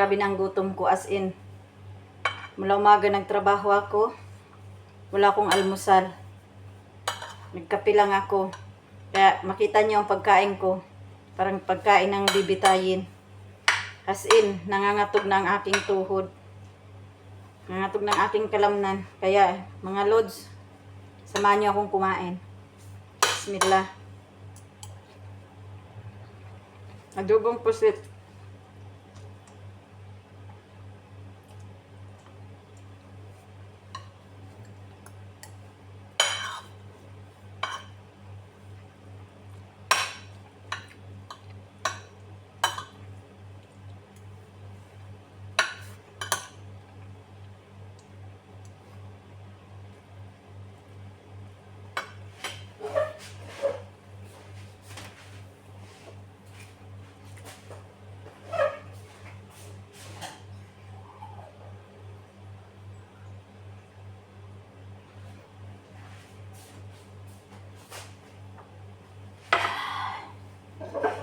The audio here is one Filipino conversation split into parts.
Grabe na ang gutom ko, as in. Mula umaga nagtrabaho ako. Wala akong almusal. Nagkape lang ako. Kaya makita niyo ang pagkain ko. Parang pagkain ng bibitayin. As in, nangangatog na ang aking tuhod. Nangangatog na ang aking kalamnan. Kaya, mga lods, samahan niyo akong kumain. Bismillah. Adobong pusit.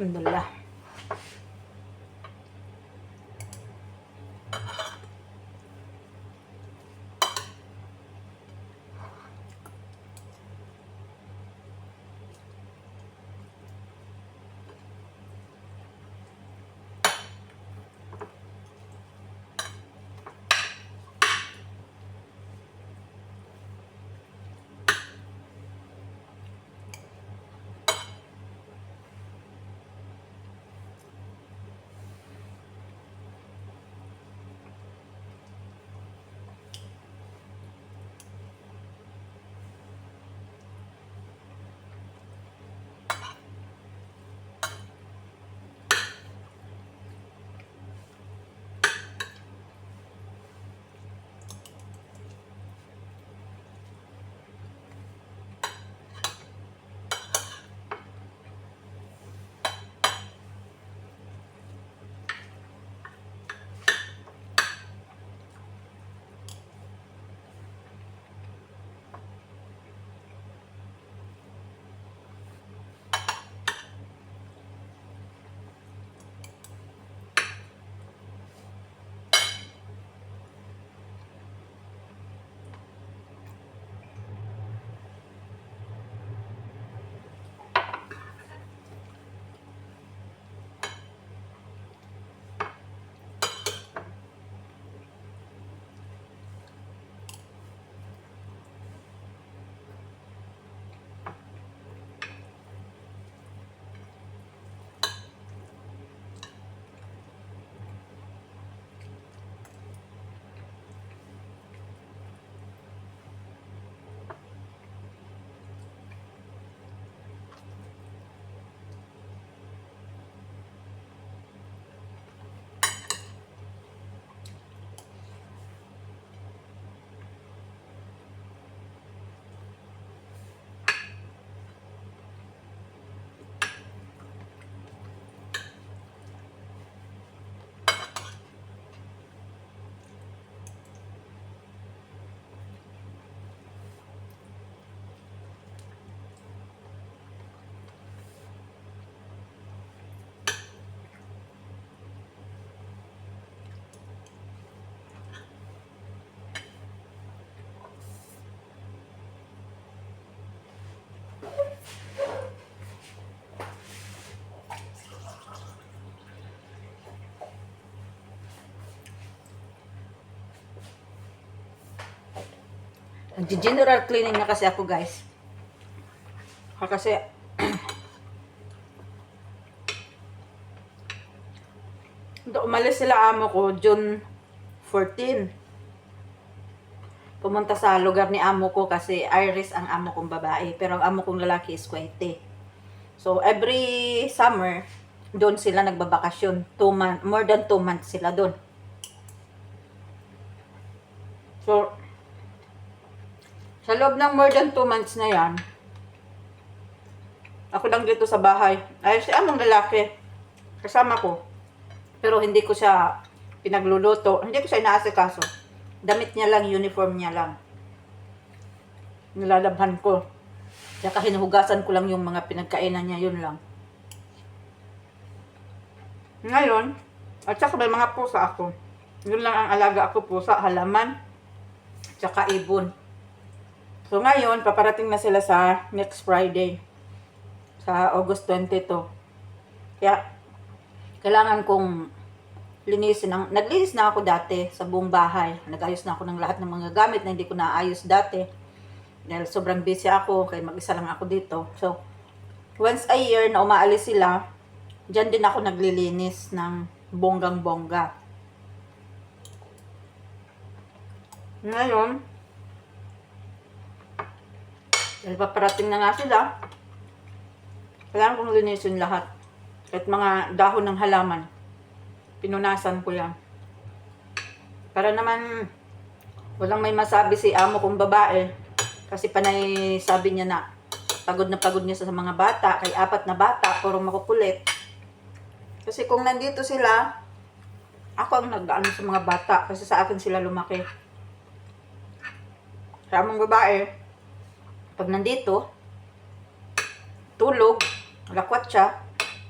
Alhamdulillah. Nag-general cleaning na kasi ako, guys. Kasi umalis sila amo ko June 14. Pumunta sa lugar ni amo ko kasi Iris ang amo kong babae, pero ang amo kong lalaki is Kuwaiti. So every summer doon sila nagbabakasyon. More than 2 months sila doon. So sa loob ng more than 2 months na yan, ako lang dito sa bahay. Ay, si among lalaki, kasama ko. Pero hindi ko siya pinagluluto. Hindi ko siya inaasikaso. Damit niya lang, uniform niya lang. Nilalabhan ko. Saka hinuhugasan ko lang yung mga pinagkainan niya, yun lang. Ngayon, At saka may mga pusa ako. Yun lang ang alaga ako, pusa, halaman, tsaka ibon. So ngayon, paparating na sila sa next Friday. Sa August 22. Kaya, kailangan kong linisin. Naglinis na ako dati sa buong bahay. Nag-ayos na ako ng lahat ng mga gamit na hindi ko naayos dati. Dahil sobrang busy ako, kaya mag-isa lang ako dito. So, once a year na umaalis sila, dyan din ako naglilinis ng bonggang-bongga. Ngayon, dahil paparating na nga sila, kailangan kong linisin lahat. At mga dahon ng halaman, pinunasan ko yan. Para naman, walang may masabi si amo kong babae. Kasi panay sabi niya na, pagod niya sa mga bata. Kay 4 na bata, puro makukulit. Kasi kung nandito sila, ako ang nag-ano sa mga bata. Kasi sa akin sila lumaki. Kaya among babae, pag nandito, tulog, lakwat siya,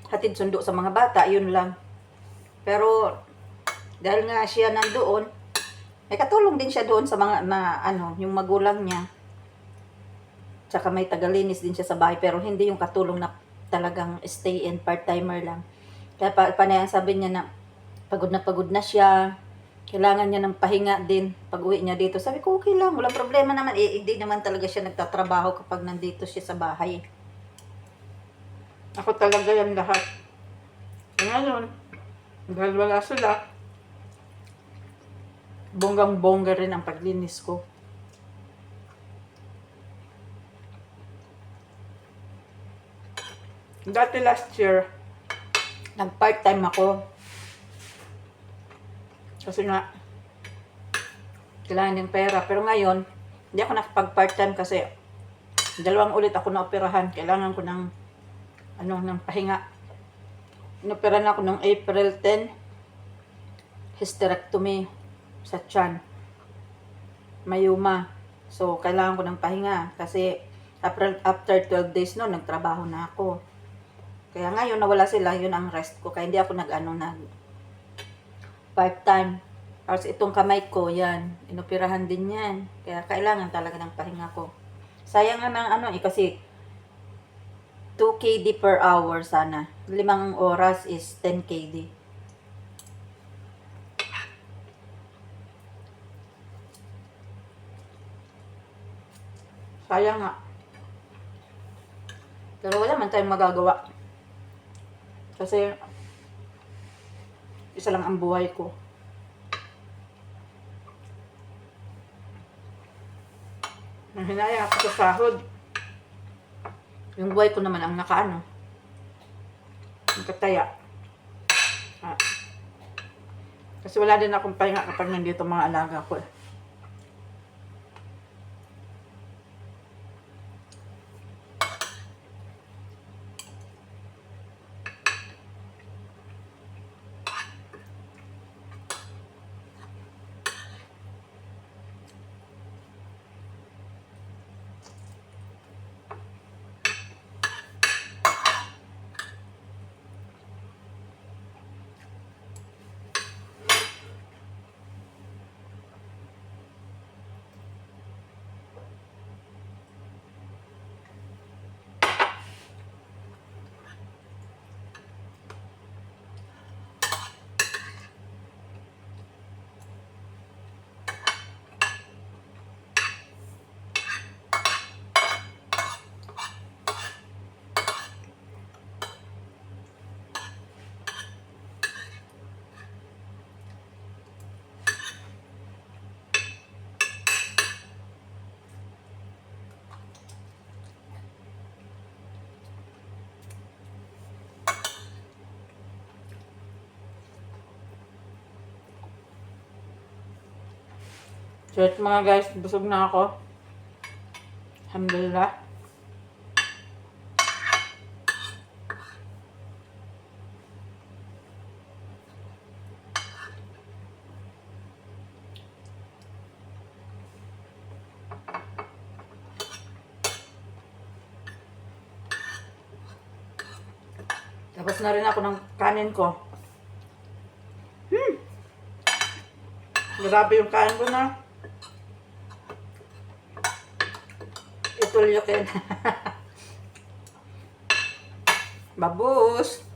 hatid sundo sa mga bata, yun lang. Pero, dahil nga siya nandoon, may katulong din siya doon sa mga, yung magulang niya. Tsaka may tagalinis din siya sa bahay, pero hindi yung katulong na talagang stay in, part-timer lang. Kaya panay ang sabi niya na, pagod na siya, kailangan niya ng pahinga din pag uwi niya dito. Sabi ko, okay lang, walang problema naman. Hindi naman talaga siya nagtatrabaho kapag nandito siya sa bahay. Ako talaga yan lahat. Ngayon, dahil wala sila, bonggang-bongga rin ang paglinis ko. Dati last year, nag-part-time ako. Kasi nga, kailangan ng pera. Pero ngayon, hindi ako nakapag-part-time kasi 2 ulit ako na-operahan. Kailangan ko ng, ng pahinga. Inoperahan ako noong April 10. Hysterectomy sa tiyan. Mayuma. So, kailangan ko ng pahinga. Kasi, after 12 days no, nagtrabaho na ako. Kaya ngayon, nawala sila, yun ang rest ko. Kaya hindi ako nag part-time. Tapos itong kamay ko, yan, inoperahan din yan. Kaya kailangan talaga ng pahinga ko. Sayang nga ng kasi 2 KD per hour sana. 5 oras is 10 KD. Sayang nga. Pero wala man tayong magagawa. Kasi isa lang ang buhay ko. Nang hinaya ako sa sahod, yung buhay ko naman ang nakataya. Kasi wala din akong pahinga kapag nandito mga alaga ko. So, ito mga guys, busog na ako. Alhamdulillah. Tapos na rin ako ng kanin ko. Grabe yung kain ko na. Itulyokin. Babus!